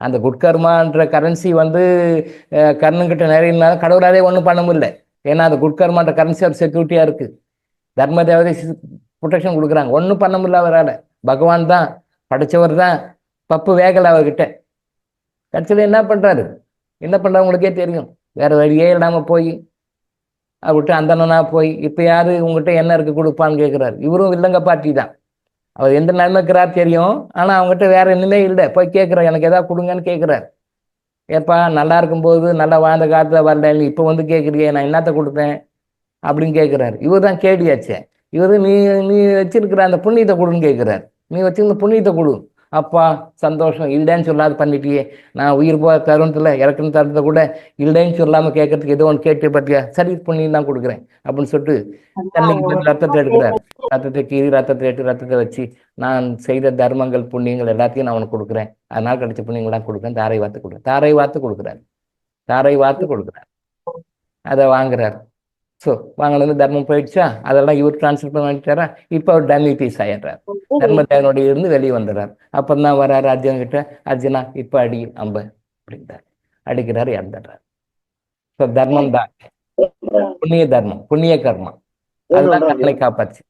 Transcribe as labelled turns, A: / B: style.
A: அந்த குட்கர்மான்ற கரன்சி வந்து கர்ணன்கிட்ட நிறைய கடவுளாலே ஒன்றும் பண்ண முடியல. ஏன்னா அந்த குட்கர்மான்ற கரன்சி ஒரு செக்யூரிட்டியாக இருக்குது. தர்ம தேவதை ப்ரொடெக்ஷன் கொடுக்குறாங்க. ஒன்றும் பண்ண முடியல அவரால். பகவான் தான் படைச்சவர் தான். பப்பு வேகலை அவர்கிட்ட. கடைசியில் என்ன பண்ணுறாரு? என்ன பண்ணுறாரு உங்களுக்கே தெரியும். வேற வழியே இல்லாமல் போய் அவர்கிட்ட அந்தனா போய் இப்போ யாரு உங்ககிட்ட என்ன இருக்கு கொடுப்பான்னு கேட்குறாரு. இவரும் வில்லங்க பார்ட்டி தான். அவர் எந்த நிலைமைக்கிறார் தெரியும். ஆனால் அவங்ககிட்ட வேற என்னமே இல்லை. போய் கேட்குறாரு, எனக்கு எதாவது கொடுங்கன்னு கேட்குறாரு. ஏப்பா நல்லா இருக்கும்போது நல்லா வாழ்ந்த காலத்தில் வரல, இப்போ வந்து கேட்குறியே, நான் என்னத்த கொடுப்பேன் அப்படின்னு கேட்குறாரு. இவர் தான் கேடியாச்சே. இவர் நீ நீ வச்சிருக்கிற அந்த புண்ணியத்தை கொடுன்னு கேட்குறாரு. நீ வச்சிருந்த புண்ணியத்தை கொடு. அப்பா சந்தோஷம், இல்லைன்னு சொல்லாது பண்ணிட்டியே. நான் உயிர் போ தருணத்தில் இறக்குன்னு தருணத்தை கூட இல்லைன்னு சொல்லாமல் கேட்கறதுக்கு ஏதோ ஒன்று கேட்டு பார்த்தியா, சரி புண்ணியம் தான் கொடுக்குறேன் அப்படின்னு சொல்லிட்டு தண்ணிக்கு ரத்தத்தை எடுக்கிறார். ரத்தத்தை கீறி ரத்தத்தை எடுத்து ரத்தத்தை வச்சு, நான் செய்த தர்மங்கள் புண்ணியங்கள் எல்லாத்தையும் நான் உனக்கு கொடுக்குறேன், அதனால் கிடைச்ச புண்ணியங்கள்லாம் கொடுக்குறேன், தாரை வார்த்து கொடுக்குறேன். தாரை வார்த்து கொடுக்குறாரு. தாரை வார்த்து கொடுக்குறாரு. அதை வாங்குறாரு. ஸோ வாங்கினது தர்மம் போயிடுச்சா, அதெல்லாம் இவர் டிரான்ஸ்ஃபர் பண்ணிட்டாரா. இப்போ அவர் டம்மி பீஸ் ஆயிடுறார். தர்மதேவனுடைய இருந்து வெளியே வந்துடுறார். அப்போ தான் வர்றாரு அர்ஜுன் கிட்ட. அர்ஜுனா இப்போ அடி அம்ப அப்படின்றார். அடிக்கிறாரு, இறந்துடுறாரு. ஸோ தர்மம் தான் புண்ணிய தர்மம், புண்ணிய கர்மா, அதுதான் கண்ணை காப்பாச்சு.